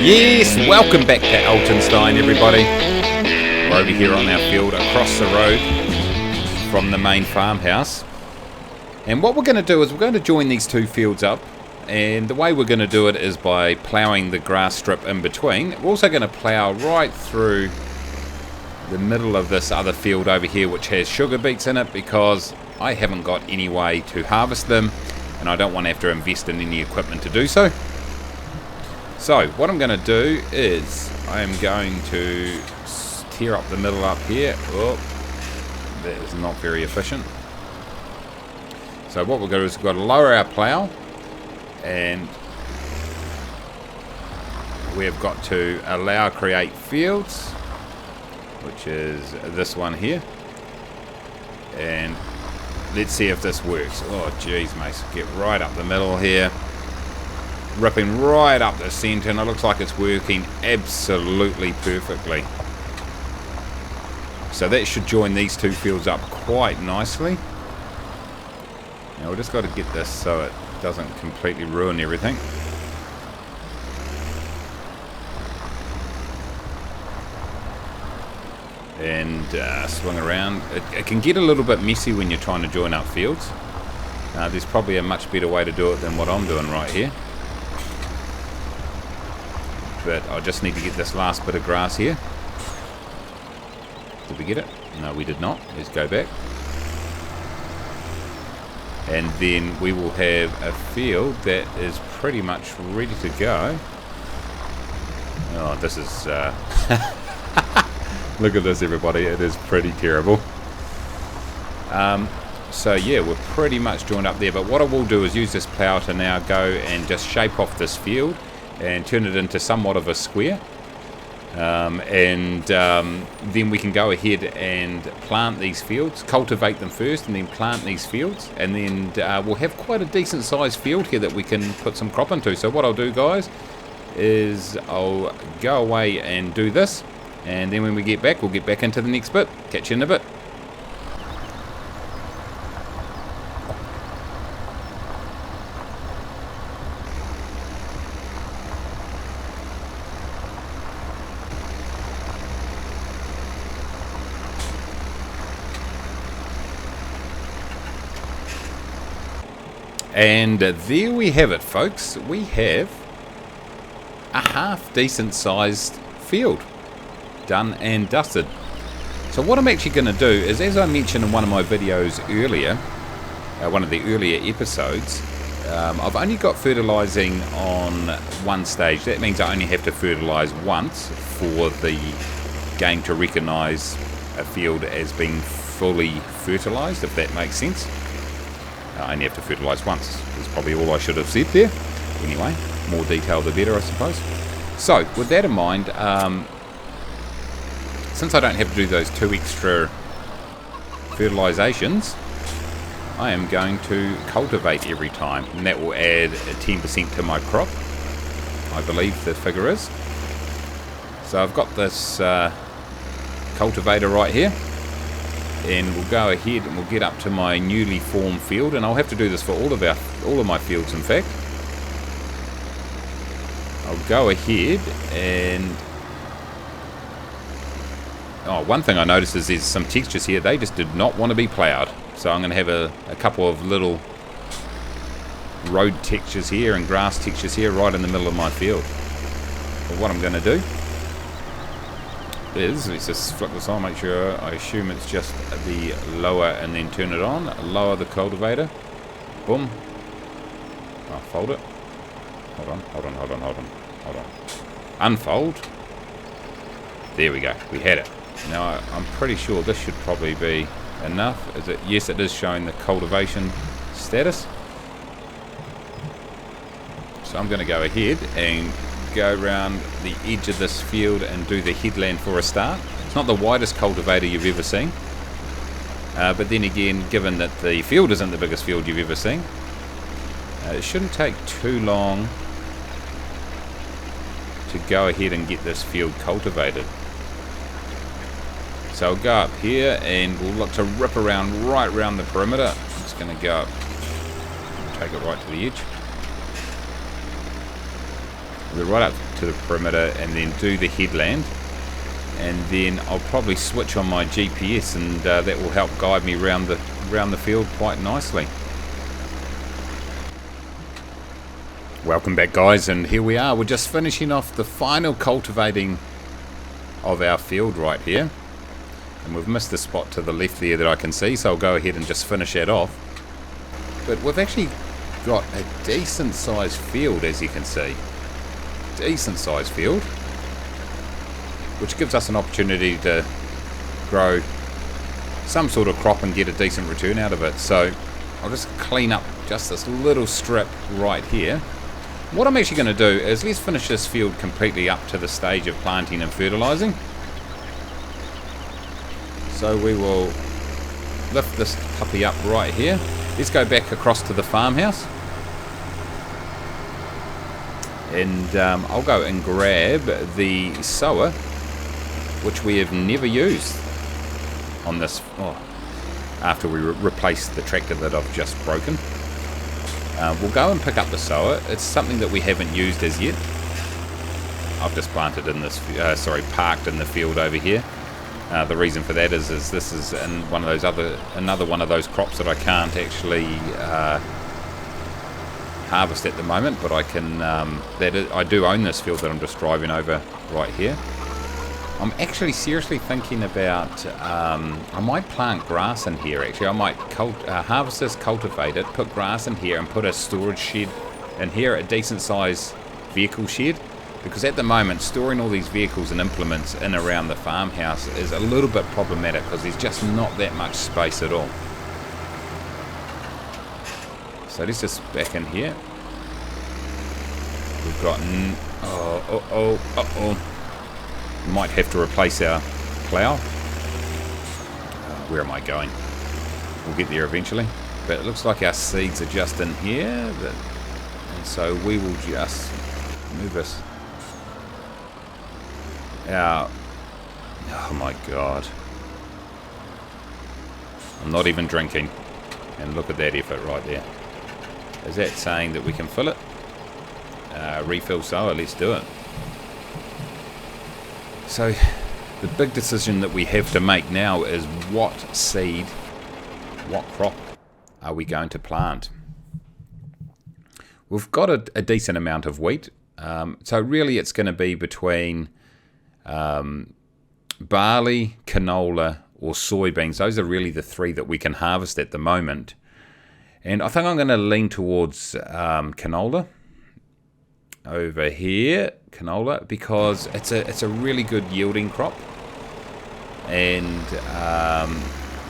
Yes, welcome back to Altenstein, everybody. We're over here on our field across the road from the main farmhouse. And what we're going to do is we're going to join these two fields up. And the way we're going to do it is by ploughing the grass strip in between. We're also going to plough right through the middle of this other field over here, which has sugar beets in it, because I haven't got any way to harvest them and I don't want to have to invest in any equipment to do so. So what I'm going to do is I am going to tear up the middle up here. Oh, that is not very efficient. So what we're going to do is we've got to lower our plough, and we've got to allow create fields, which is this one here. And let's see if this works. Oh geez, mate, get right up the middle here, ripping right up the centre, and it looks like it's working absolutely perfectly. So that should join these two fields up quite nicely. Now we've just got to get this so it doesn't completely ruin everything. And swing around. It can get a little bit messy when you're trying to join up fields. There's probably a much better way to do it than what I'm doing right here. But I just need to get this last bit of grass here. Did we get it? No, we did not. Let's go back. And then we will have a field that is pretty much ready to go. Oh, this is... Look at this, everybody. It is pretty terrible. So yeah, we're pretty much joined up there. But what I will do is use this plough to now go and just shape off this field and turn it into somewhat of a square. Then we can go ahead and plant these fields, cultivate them first, and then plant these fields. And then we'll have quite a decent sized field here that we can put some crop into. So what I'll do, guys, is I'll go away and do this. And then when we get back, we'll get back into the next bit. Catch you in a bit. And there we have it, folks. We have a half decent sized field done and dusted. So what I'm actually going to do is, as I mentioned in one of my videos earlier, one of the earlier episodes, I've only got fertilizing on one stage. That means I only have to fertilize once for the game to recognize a field as being fully fertilized, if that makes sense. I only have to fertilize once. That's probably all I should have said there. Anyway, more detail the better, I suppose. So with that in mind, since I don't have to do those 2 extra fertilizations, I am going to cultivate every time, and that will add 10% to my crop, I believe the figure is. So I've got this cultivator right here, and we'll go ahead and we'll get up to my newly formed field, and I'll have to do this for all of my fields. In fact, I'll go ahead and one thing I noticed is there's some textures here. They just did not want to be ploughed. So I'm going to have a couple of little road textures here and grass textures here right in the middle of my field. But what I'm going to do is, let's just flip this on, make sure, I assume it's just the lower, and then turn it on. Lower the cultivator. Boom. I'll fold it. Hold on. Unfold. There we go. We had it. Now I'm pretty sure this should probably be enough. Is it? Yes, it is showing the cultivation status. So I'm going to go ahead and go around the edge of this field and do the headland for a start. It's not the widest cultivator you've ever seen, but then again, given that the field isn't the biggest field you've ever seen, it shouldn't take too long to go ahead and get this field cultivated. So I'll go up here and we'll look to rip around right around the perimeter. I'm just going to go up, take it right to the edge. right up to the perimeter, and then do the headland. And then I'll probably switch on my GPS, and that will help guide me around the field quite nicely. Welcome back, guys, and here we are. We're just finishing off the final cultivating of our field right here, and we've missed the spot to the left there that I can see, so I'll go ahead and just finish that off. But we've actually got a decent sized field, as you can see. Decent sized field, which gives us an opportunity to grow some sort of crop and get a decent return out of it. So I'll just clean up just this little strip right here. What I'm actually going to do is let's finish this field completely up to the stage of planting and fertilizing. So we will lift this puppy up right here. Let's go back across to the farmhouse, and I'll go and grab the sower, which we have never used on this, after we replace the tractor that I've just broken. We'll go and pick up the sower. It's something that we haven't used as yet. I've just planted in this, parked in the field over here. The reason for that is this is in one of those another one of those crops that I can't actually harvest at the moment, but I can. I do own this field that I'm just driving over right here. I'm actually seriously thinking about, I might plant grass in here actually. I might harvest this, cultivate it, put grass in here and put a storage shed in here, a decent sized vehicle shed. Because at the moment, storing all these vehicles and implements in around the farmhouse is a little bit problematic because there's just not that much space at all. So let's just back in here. We've got, might have to replace our plough. Where am I going? We'll get there eventually. But it looks like our seeds are just in here. And so we will just move this. Oh my god. I'm not even drinking. And look at that effort right there. Is that saying that we can fill it? Refill sower, let's do it. So the big decision that we have to make now is what seed, what crop are we going to plant? We've got a decent amount of wheat. So really it's going to be between barley, canola or soybeans. Those are really the three that we can harvest at the moment. And I think I'm going to lean towards canola over here, canola, because it's a really good yielding crop. And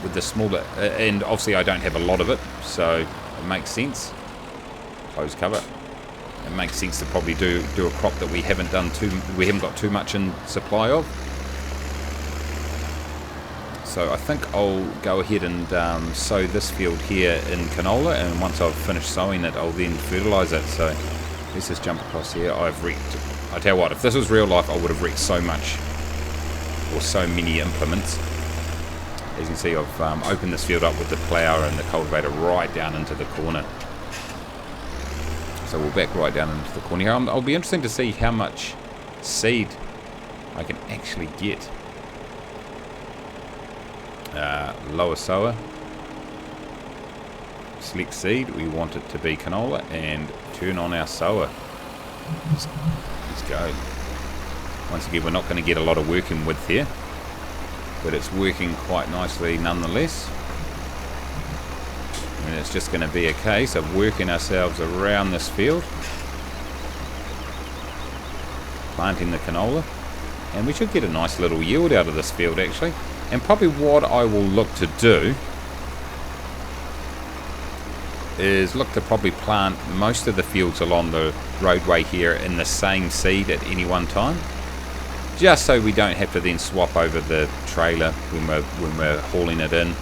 with the smaller, and obviously I don't have a lot of it, so it makes sense. Close cover. It makes sense to probably do a crop that we haven't got too much in supply of. So I think I'll go ahead and sow this field here in canola, and once I've finished sowing it, I'll then fertilise it. So let's just jump across here. I've wrecked. I tell you what, if this was real life, I would have wrecked so much, or so many implements. As you can see, I've opened this field up with the plough and the cultivator right down into the corner. So we'll back right down into the corner here. I'll be interesting to see how much seed I can actually get. Lower sower. Select seed. We want it to be canola, and turn on our sower. Let's go. Once again, we're not going to get a lot of working width here, but it's working quite nicely nonetheless. And it's just going to be a case of working ourselves around this field, planting the canola, and we should get a nice little yield out of this field actually. And probably what I will look to do is look to probably plant most of the fields along the roadway here in the same seed at any one time, just so we don't have to then swap over the trailer when we're hauling it in.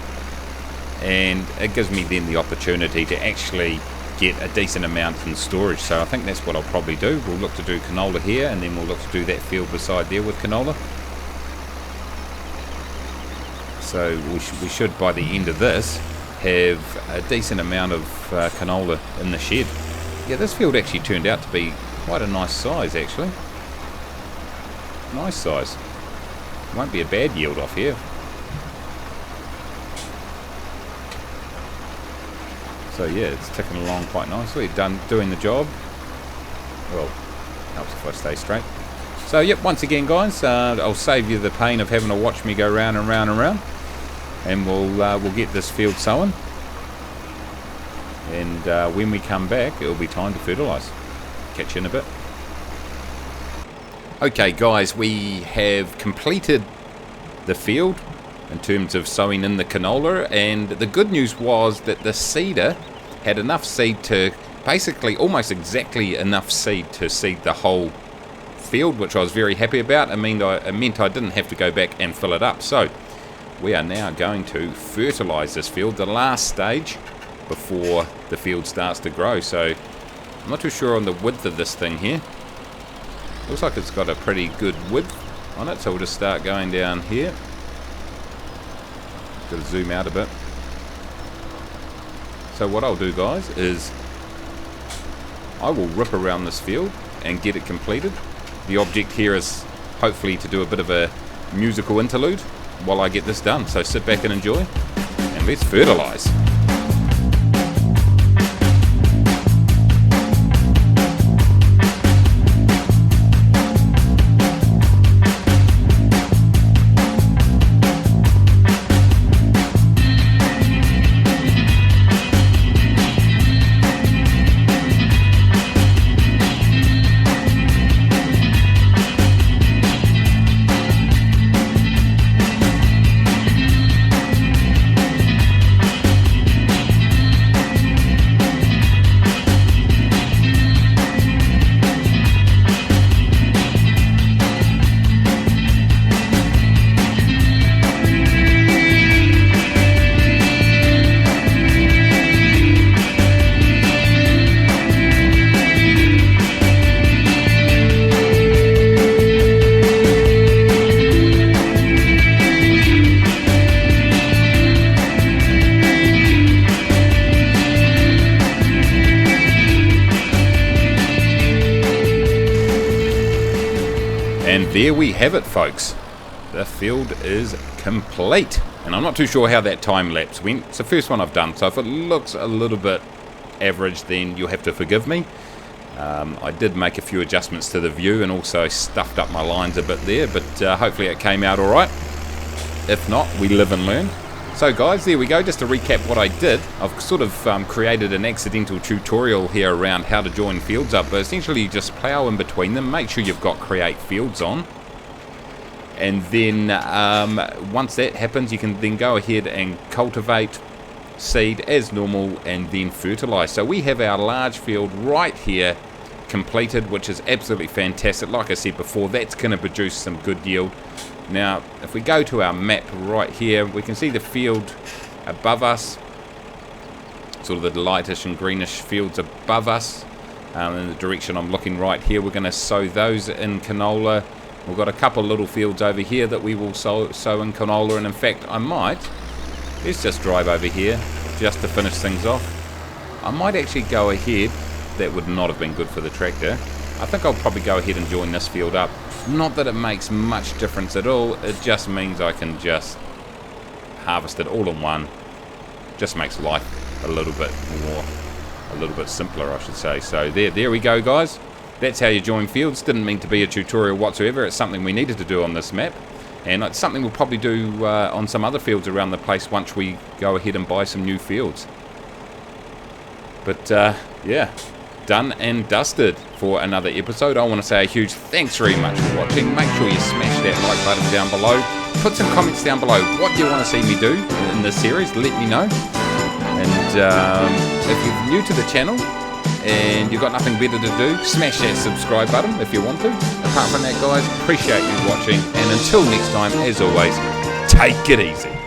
And it gives me then the opportunity to actually get a decent amount in storage. So I think that's what I'll probably do. We'll look to do canola here, and then we'll look to do that field beside there with canola. So we should, by the end of this, have a decent amount of canola in the shed. Yeah, this field actually turned out to be Quite a nice size, actually. Nice size. Won't be a bad yield off here. So yeah, it's ticking along quite nicely. Doing the job. Well, helps if I stay straight. So yep, once again guys, I'll save you the pain of having to watch me go round and round and round. And we'll get this field sown. And when we come back, it'll be time to fertilise. Catch you in a bit. Okay guys, we have completed the field in terms of sowing in the canola, and the good news was that the seeder had enough seed to, basically almost exactly enough seed to seed the whole field, which I was very happy about. It meant I didn't have to go back and fill it up. So we are now going to fertilise this field, the last stage before the field starts to grow. So I'm not too sure on the width of this thing here. Looks like it's got a pretty good width on it, so we'll just start going down here. Got to zoom out a bit. So what I'll do guys is I will rip around this field and get it completed. The object here is hopefully to do a bit of a musical interlude while I get this done. So sit back and enjoy, and let's fertilise. And there we have it, folks. The field is complete. And I'm not too sure how that time lapse went. It's the first one I've done, so if it looks a little bit average, then you'll have to forgive me. I did make a few adjustments to the view and also stuffed up my lines a bit there, but hopefully it came out alright. If not, we live and learn. So guys, there we go. Just to recap what I did, I've sort of created an accidental tutorial here around how to join fields up, but essentially you just plough in between them, make sure you've got create fields on, and then once that happens you can then go ahead and cultivate, seed as normal, and then fertilise. So we have our large field right here completed, which is absolutely fantastic. Like I said before, that's going to produce some good yield. Now, if we go to our map right here, we can see the field above us, sort of the lightish and greenish fields above us, in the direction I'm looking right here. We're going to sow those in canola. We've got a couple little fields over here that we will sow in canola, and in fact, let's just drive over here just to finish things off. I might actually go ahead. That would not have been good for the tractor. I think I'll probably go ahead and join this field up. Not that it makes much difference at all, it just means I can just harvest it all in one. Just makes life a little bit simpler, I should say. So there we go, guys. That's how you join fields. Didn't mean to be a tutorial whatsoever. It's something we needed to do on this map, and it's something we'll probably do on some other fields around the place once we go ahead and buy some new fields. But yeah, done and dusted for another episode. I want to say a huge thanks very much for watching. Make sure you smash that like button down below. Put some comments down below. What do you want to see me do in this series? Let me know. And if you're new to the channel and you've got nothing better to do, smash that subscribe button if you want to. Apart from that, guys, appreciate you watching, and until next time, as always, take it easy.